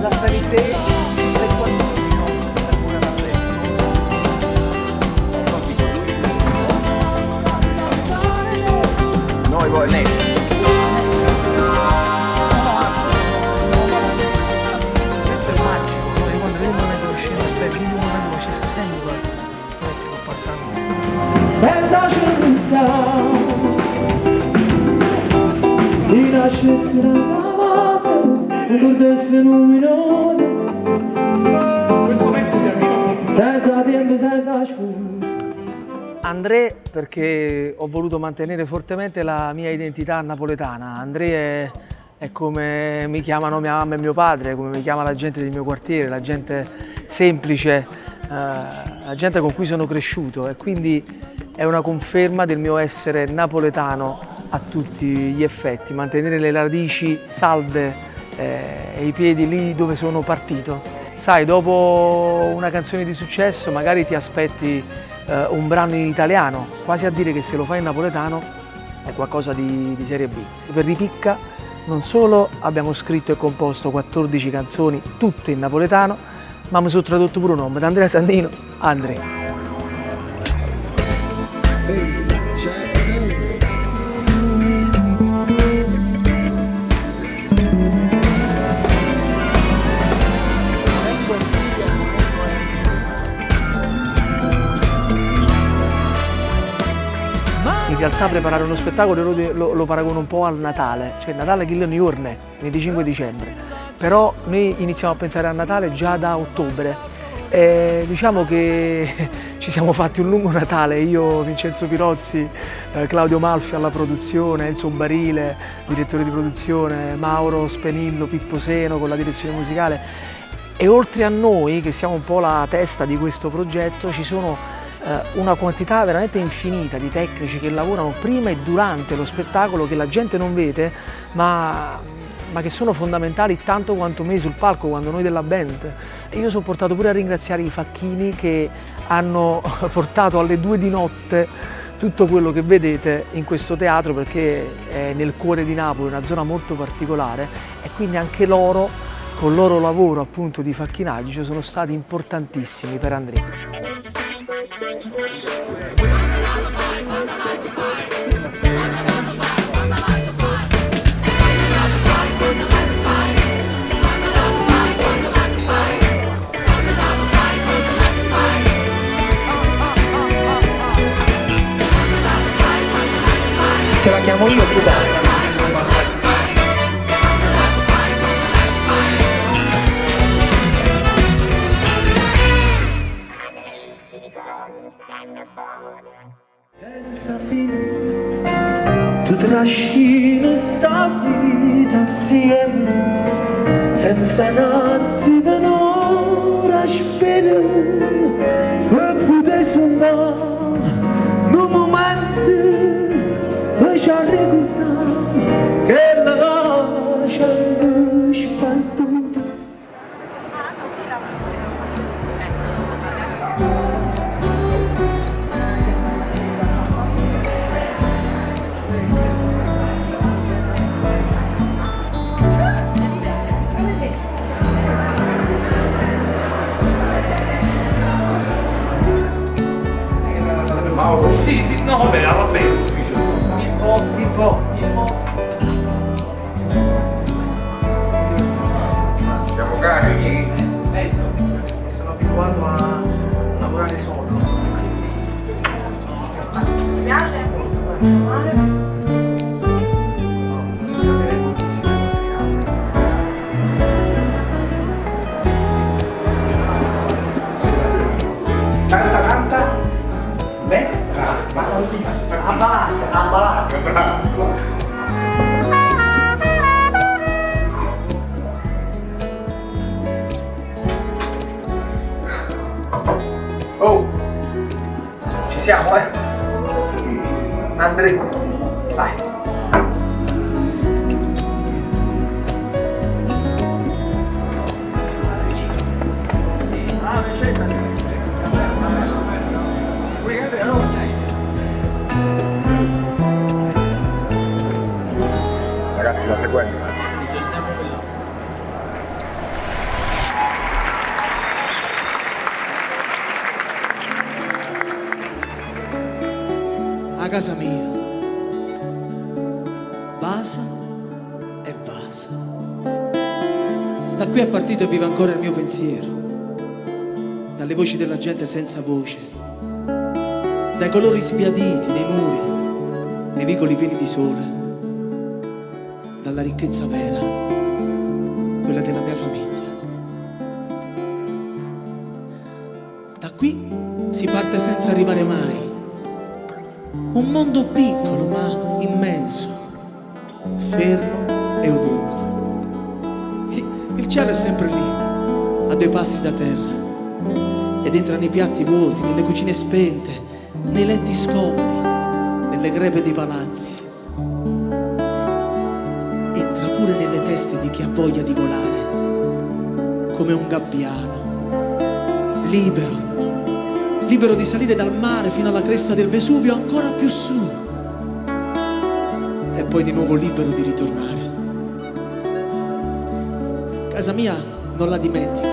La sanità. Noi vuoi lei. Senza scienza si nasce stradavate un cortese luminoso senza tempo, senza scusa. André perché ho voluto mantenere fortemente la mia identità napoletana. André è come mi chiamano mia mamma e mio padre, come mi chiama la gente del mio quartiere, la gente semplice, la gente con cui sono cresciuto, e quindi è una conferma del mio essere napoletano a tutti gli effetti, mantenere le radici salde e i piedi lì dove sono partito. Sai, dopo una canzone di successo magari ti aspetti un brano in italiano, quasi a dire che se lo fai in napoletano è qualcosa di serie B. Per Ripicca non solo abbiamo scritto e composto 14 canzoni, tutte in napoletano, ma mi sono tradotto pure un nome, da Andrea Sandino a Andrea. In realtà preparare uno spettacolo lo paragono un po' al Natale, cioè Natale che non giorno, il 25 dicembre, però noi iniziamo a pensare a Natale già da ottobre. Diciamo che ci siamo fatti un lungo Natale, io, Vincenzo Pirozzi, Claudio Malfi alla produzione, Enzo Barile, direttore di produzione, Mauro Spenillo, Pippo Seno con la direzione musicale, e oltre a noi che siamo un po' la testa di questo progetto ci sono una quantità veramente infinita di tecnici che lavorano prima e durante lo spettacolo, che la gente non vede, ma che sono fondamentali tanto quanto me sul palco, quando noi della band. Io sono portato pure a ringraziare i facchini che hanno portato alle 2 di notte tutto quello che vedete in questo teatro, perché è nel cuore di Napoli, una zona molto particolare, e quindi anche loro, con il loro lavoro appunto di facchinaggio, sono stati importantissimi per Andrea. Te la chiamo io più bene. Senza fine tu trascini sta vita insieme, senza notti per ora spera, e poter suonare un momento per ci ricordare che la lascia spartuta. Sì, no, va bene l'ufficio. Pippo. Siamo carichi? Sono abituato a lavorare solo. Mi piace molto, male. Ambalacca, bravo. Oh, ci siamo, eh? Andrei, vai. Ragazzi, la sequenza. A casa mia, vasa e vasa. Da qui è partito e vive ancora il mio pensiero, dalle voci della gente senza voce, dai colori sbiaditi dei muri, nei vicoli pieni di sole, dalla ricchezza vera, quella della mia famiglia. Da qui si parte senza arrivare mai. Un mondo piccolo ma immenso, fermo e ovunque. Il cielo è sempre lì, a 2 passi da terra, ed entra nei piatti vuoti, nelle cucine spente, nei letti scomodi, nelle grepe dei palazzi. Entra pure nelle teste di chi ha voglia di volare, come un gabbiano, libero di salire dal mare fino alla cresta del Vesuvio, ancora più su, e poi di nuovo libero di ritornare. Casa mia non la dimentichi,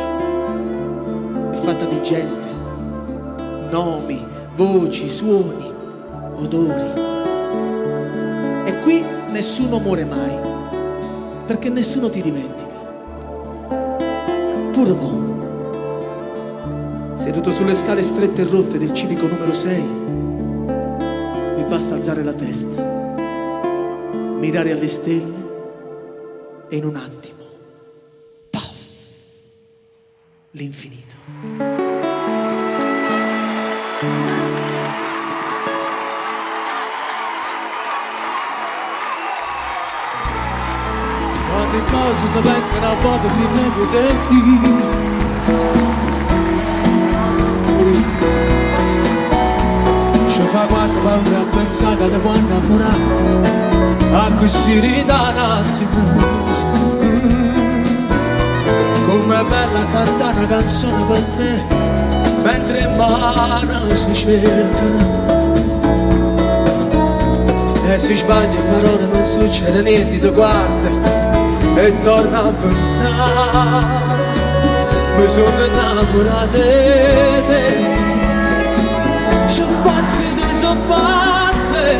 è fatta di gente, nomi, voci, suoni, odori. E qui nessuno muore mai, perché nessuno ti dimentica. Pure mo, seduto sulle scale strette e rotte del civico numero 6, mi basta alzare la testa, mirare alle stelle e in un attimo, paf, l'infinito. Quante cose si pensano a volte prima di poterti. Ci fa quasi paura a pensare che ti puoi innamorare, a così ridà un attimo. Com'è bella cantare una canzone per te, mentre in mano si cercano. E se sbagli in parole non succede niente, ti guarda e torna a pensare. Mi sono innamorato di te. Sono pazze,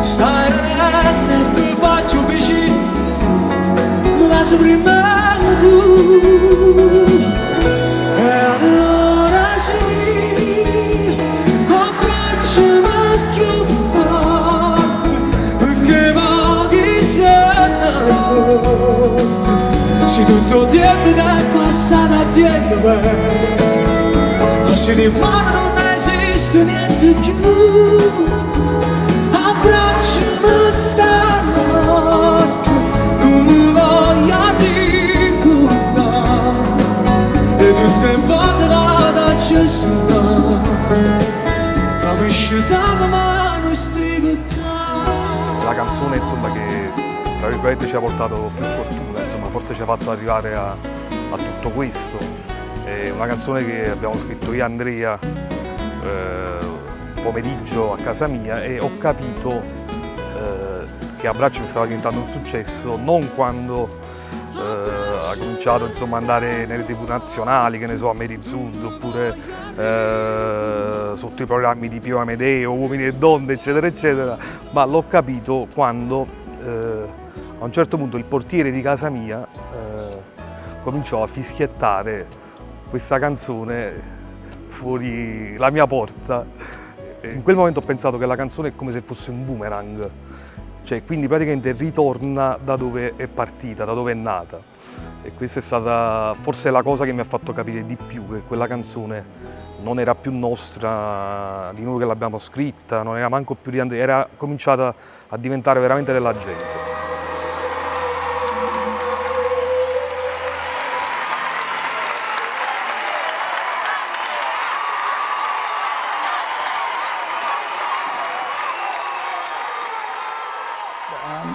stai renendo e ti faccio vicino, ma sei prima tu. E allora sì, abbracciami più forte, perché pochi siamo. Se tutto il tempo che è passato a tempo, se di mano non esiste niente più, abbracciami stanotte, come voglia ricordare, e tutte le volte la ci sono, come scettava mano e stivi qua. La canzone insomma che tra virgolette ci ha portato più fortuna, insomma forse ci ha fatto arrivare a tutto questo. È una canzone che abbiamo scritto io e Andrea pomeriggio a casa mia, e ho capito che Abbraccio stava diventando un successo non quando ha cominciato insomma ad andare nelle tv nazionali, che ne so, a Merizud, oppure sotto i programmi di Pio Amedeo, Uomini e Donne, eccetera eccetera, ma l'ho capito quando a un certo punto il portiere di casa mia cominciò a fischiettare questa canzone fuori la mia porta. In quel momento ho pensato che la canzone è come se fosse un boomerang, cioè quindi praticamente ritorna da dove è partita, da dove è nata. e questa è stata forse la cosa che mi ha fatto capire di più che quella canzone non era più nostra, di noi che l'abbiamo scritta, non era manco più di Andrea, era cominciata a diventare veramente della gente.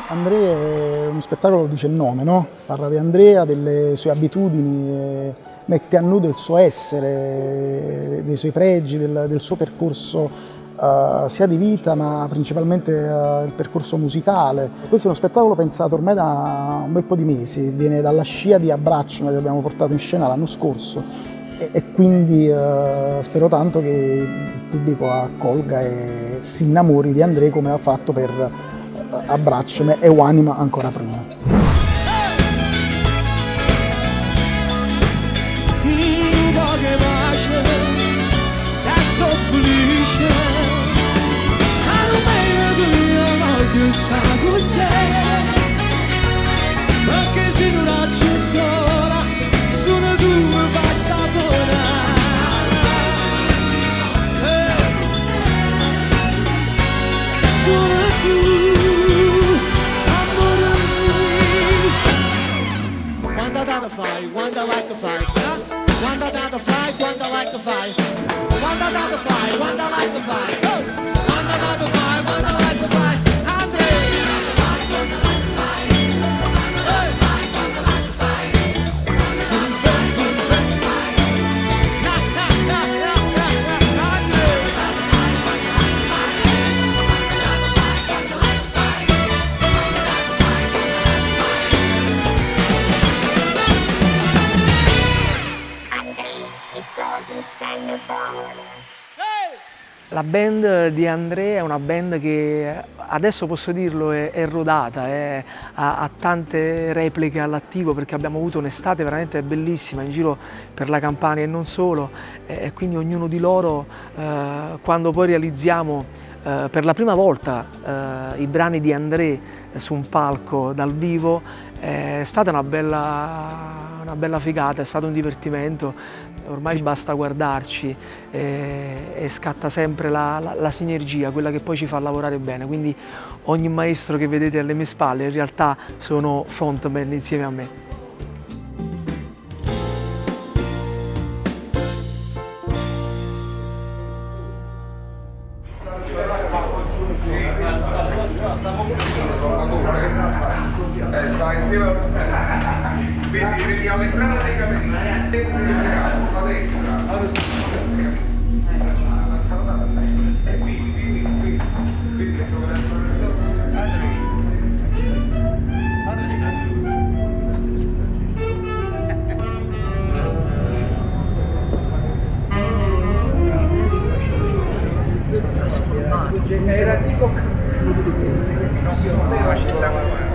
Andrea è uno spettacolo, dice il nome, no? Parla di Andrea, delle sue abitudini, mette a nudo il suo essere, dei suoi pregi, del suo percorso sia di vita ma principalmente il percorso musicale. Questo è uno spettacolo pensato ormai da un bel po' di mesi, viene dalla scia di Abbraccio che abbiamo portato in scena l'anno scorso e quindi spero tanto che il pubblico accolga e si innamori di Andrea come ha fatto per Abbracciami e Uanima ancora prima. Wanda like the fight, Wanda down the fight, Wanda like the fight, Wanda down the fight, Wanda like the fight, Wanda down the fight, Wanda like the fight, Andre. Wanda like the fight, Wanda like the fight, La band di Andrea è una band che adesso posso dirlo è rodata, ha tante repliche all'attivo perché abbiamo avuto un'estate veramente bellissima in giro per la Campania e non solo e quindi ognuno di loro quando poi realizziamo per la prima volta i brani di Andrea su un palco dal vivo è stata una bella figata, è stato un divertimento. Ormai basta guardarci e scatta sempre la sinergia, quella che poi ci fa lavorare bene. Quindi ogni maestro che vedete alle mie spalle in realtà sono frontman insieme a me. Sta insieme quindi vedi all'entrata dei capelli a destra e qui Sono trasformato. Era tipo no, ci stava.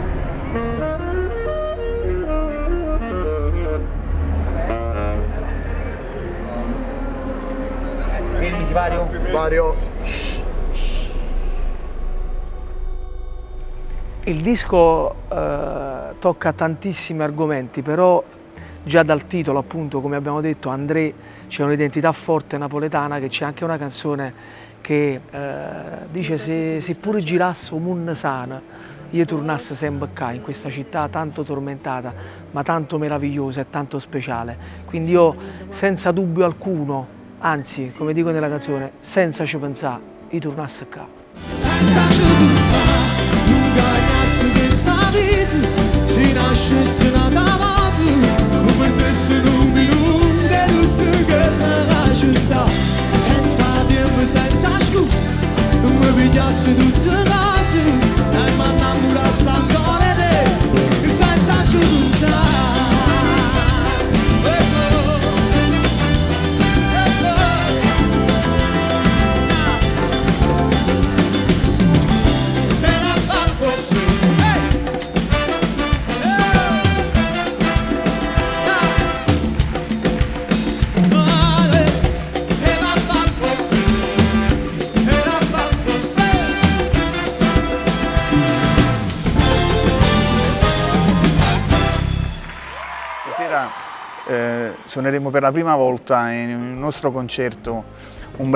fermi, Sipario. Sipario. Il disco tocca tantissimi argomenti, però già dal titolo, appunto, come abbiamo detto, Andrea c'è un'identità forte napoletana, che c'è anche una canzone che dice se pure girasse un mondo sana, io tornasse sempre qua, in questa città tanto tormentata, ma tanto meravigliosa e tanto speciale. Quindi io, senza dubbio alcuno, anzi, come dico nella canzone, senza ci pensare, io tornasse qua. Senza ci pensare, non ganassi questa vita, si nascesse nata amata, come perdesse un minuto e tutto che lascia sta. Senza tempo, senza scusa, non mi pigliasse tutte le cose, e mi innamorasse ancora te, senza ci pensare. suoneremo per la prima volta in un nostro concerto un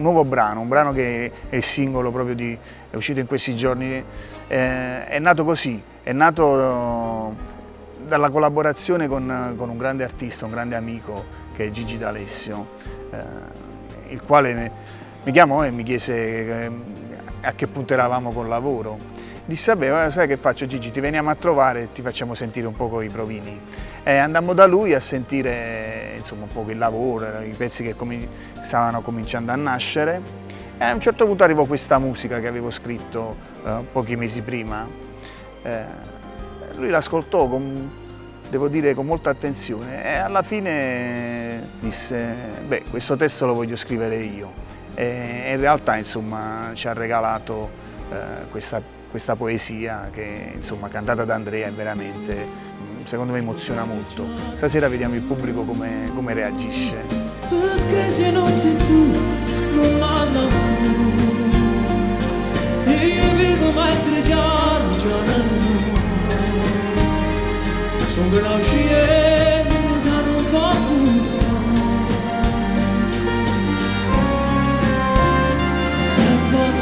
nuovo brano che è il singolo proprio è uscito in questi giorni. È nato così, è nato dalla collaborazione con un grande artista, un grande amico che è Gigi D'Alessio, il quale mi chiamò e mi chiese a che punto eravamo col lavoro. Disse: vabbè, sai che faccio Gigi, ti veniamo a trovare e ti facciamo sentire un po' i provini. Andammo da lui a sentire insomma un po' il lavoro, i pezzi che stavano cominciando a nascere, e a un certo punto arrivò questa musica che avevo scritto pochi mesi prima. Lui l'ascoltò devo dire con molta attenzione, e alla fine disse: beh, questo testo lo voglio scrivere io. E in realtà insomma ci ha regalato questa poesia che insomma cantata da Andrea è veramente, secondo me, emoziona molto. Stasera vediamo il pubblico come reagisce. Perché se non sei tu non manda e io vivo mentre giorno sono una uscire da un po' e poi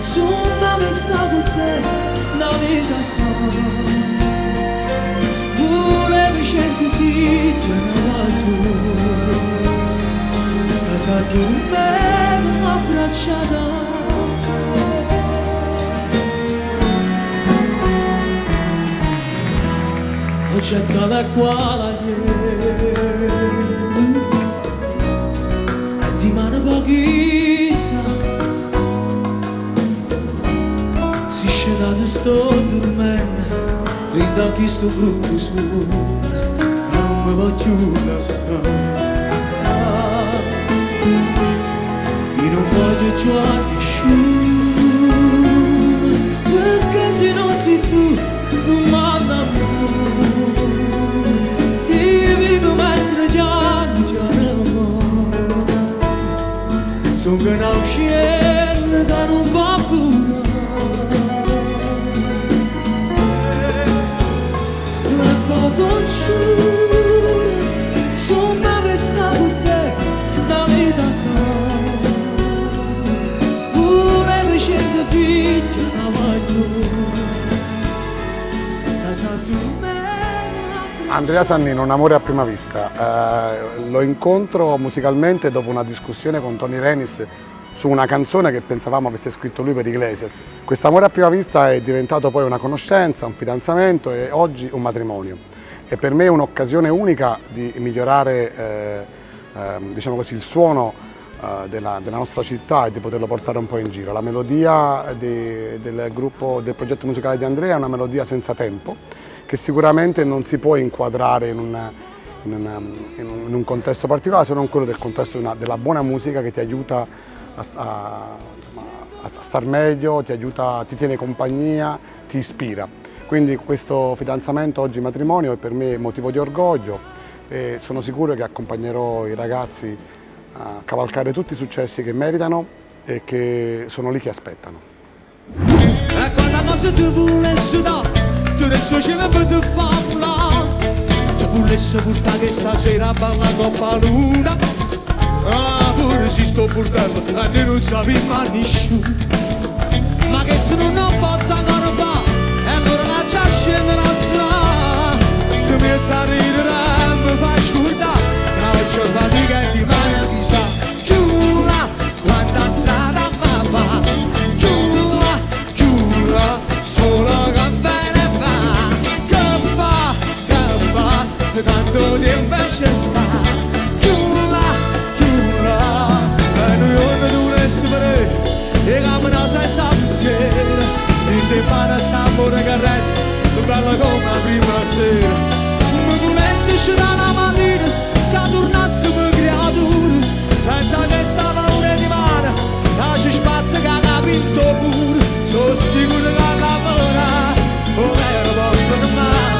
sono dove stavo te la vita sola volevi scegliere figlio casa tu me abbracciata oggi la quale e di mano pochissima si scendate sto dormendo rinda chi sto brutto suono ma non mi voglio lasciare io non voglio giocare nessuno perché se non sei tu non manda io vivo mentre giorno sono una uscire da un po' pura e poi non sono dove stavo te la vita sola volevo scegliere figlio da Andrea Sannino, Un amore a prima vista. Lo incontro musicalmente dopo una discussione con Tony Renis su una canzone che pensavamo avesse scritto lui per Iglesias. Quest'amore a prima vista è diventato poi una conoscenza, un fidanzamento e oggi un matrimonio. E per me è un'occasione unica di migliorare diciamo così, il suono della nostra città e di poterlo portare un po' in giro. La melodia del progetto musicale di Andrea è una melodia senza tempo, che sicuramente non si può inquadrare in un contesto particolare, se non quello del contesto della buona musica che ti aiuta a star meglio, ti tiene compagnia, ti ispira. Quindi questo fidanzamento, oggi matrimonio, è per me motivo di orgoglio e sono sicuro che accompagnerò i ragazzi a cavalcare tutti i successi che meritano e che sono lì che aspettano. Tu adesso ce la vedo favola ti volessi portare stasera a ballare Coppa Luna pure si sto portando a te non sapevi mai nessuno ma che se non posso ancora fare e allora lascia scendere la strada ti metti a ridere e mi fai scordare non c'è fatica e ti mani a chissà chiuda quanta strada ma va chiuda solo cantare tanto tempo c'è sta chiuda e noi non dovresti vedere e cammina senza pensiero in te pane sta amore che resta più bella come la prima sera ma tu lessi uscirà la mattina che tornassimo creature senza questa paura di mare la ci spatta che ha vinto pure sono sicuro che lavora come ero poco di mare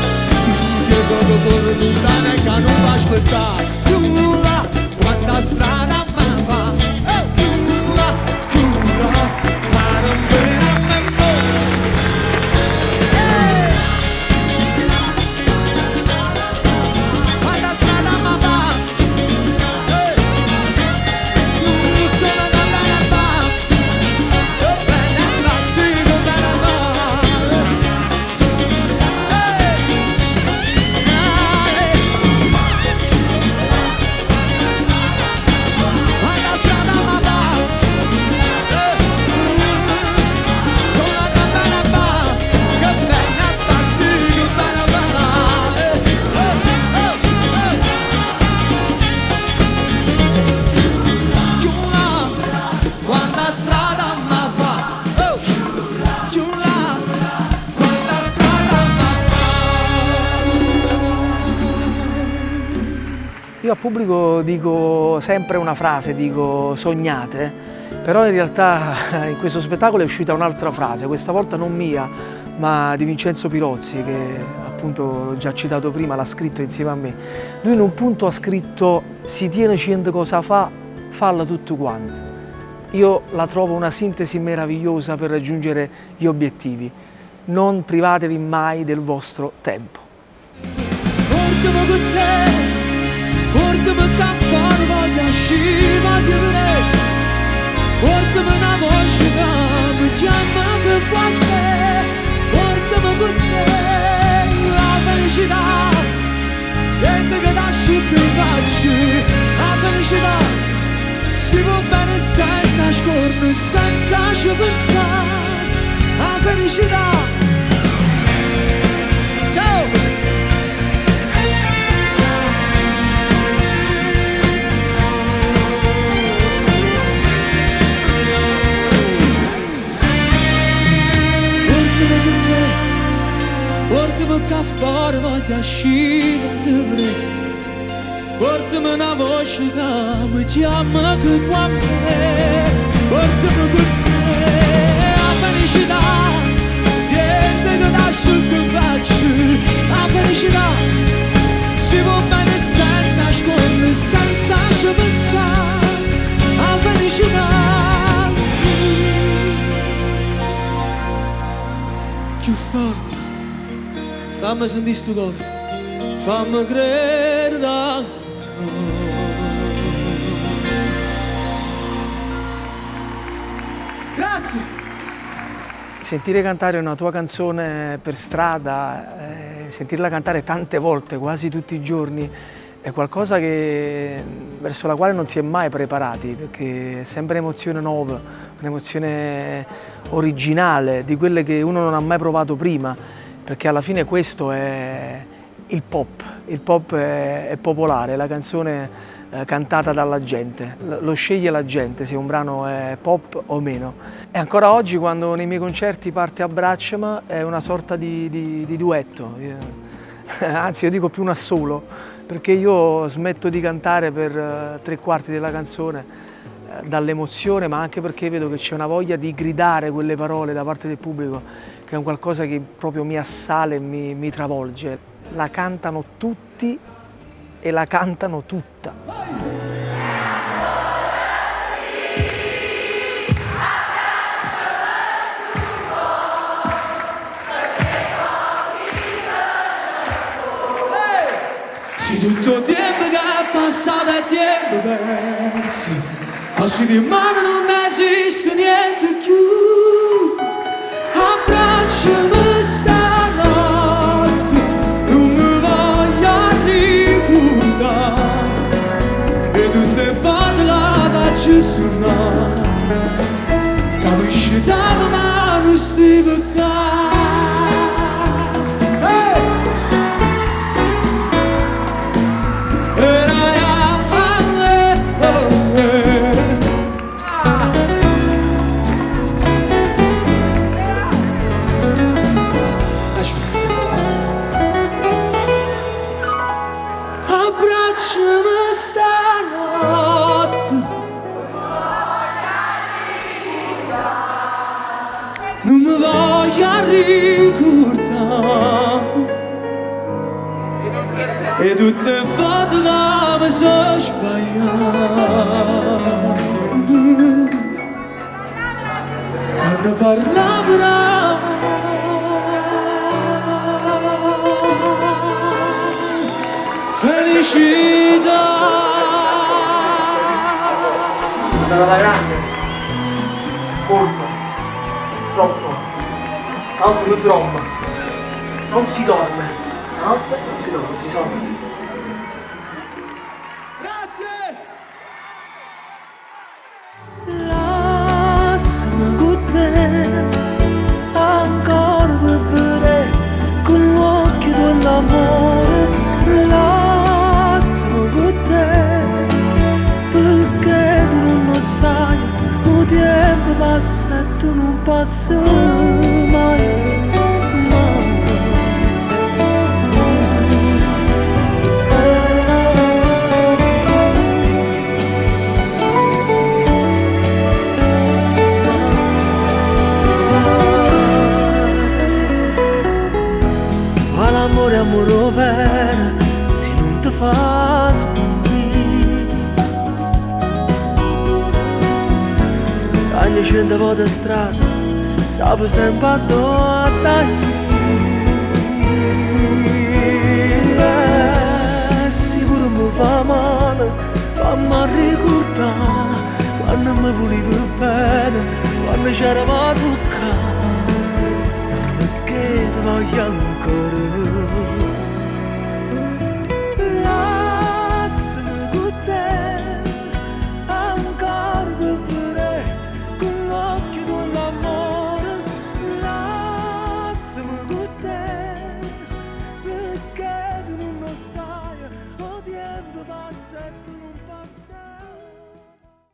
quando corro lontana che non va aspettare chiuda quanta strada ma fa chiuda ma non viene a me Io al pubblico dico sempre una frase, dico sognate, però in realtà in questo spettacolo è uscita un'altra frase, questa volta non mia, ma di Vincenzo Pirozzi, che appunto l'ho già citato prima, l'ha scritto insieme a me. Lui in un punto ha scritto: si tiene cento cosa fa, falla tutti quanti. Io la trovo una sintesi meravigliosa per raggiungere gli obiettivi. Non privatevi mai del vostro tempo. Portami con te, portami qua fuori, voglio uscire, voglio vedere. Portami una voce che mi chiama che fa me. Portami con te, la felicità, niente che lasci ti faccio. La felicità si può bene senza scorrere, senza ci pensare. La felicità. Ciao! Portami qua fuori, voglio uscire a vedere. Portami una voce che mi chiama che fa me. Portami con te, la felicità, niente che lascio che faccio. La felicità si può bene senza scorrere, senza ci pensare. La felicità. Più forte, fammi sentire sto cuore, fammi credere ancora. Grazie! Sentire cantare una tua canzone per strada, sentirla cantare tante volte, quasi tutti i giorni, è qualcosa verso la quale non si è mai preparati, perché è sempre un'emozione nuova, un'emozione originale, di quelle che uno non ha mai provato prima, perché alla fine questo è il pop è popolare, la canzone cantata dalla gente, lo sceglie la gente se un brano è pop o meno. E ancora oggi quando nei miei concerti parte Abbracciami è una sorta di duetto, anzi io dico più un assolo, perché io smetto di cantare per tre quarti della canzone dall'emozione, ma anche perché vedo che c'è una voglia di gridare quelle parole da parte del pubblico, che è un qualcosa che proprio mi assale e mi travolge. La cantano tutti e la cantano tutta. Se tutto il tempo che è passato è tempo perso, oggi di mano non esiste niente più. Abbracciami stanotte, non mi voglio ricordare, e tutte le volte che ci sono, capisci dalla mano sti peccati. Abbracciami stanotte, non mi voglio ricordare, e tutte le volte che mi sono sbagliato, quando parlavo felicità. Andata grande, molto, troppo, stanotte non si rompe, non si dorme, stanotte non si dorme, si sonno. Grazie! Lasciami con te, ancora per vedere con l'occhio dell'amore. Lasciami con te, perché tu non lo sai, il tempo passa e tu non passi mai. ogni 100 volte strada, sape sempre a dai. Sicuro mi fa male, fammi ricordare quando mi volevi bene, quando c'eravamo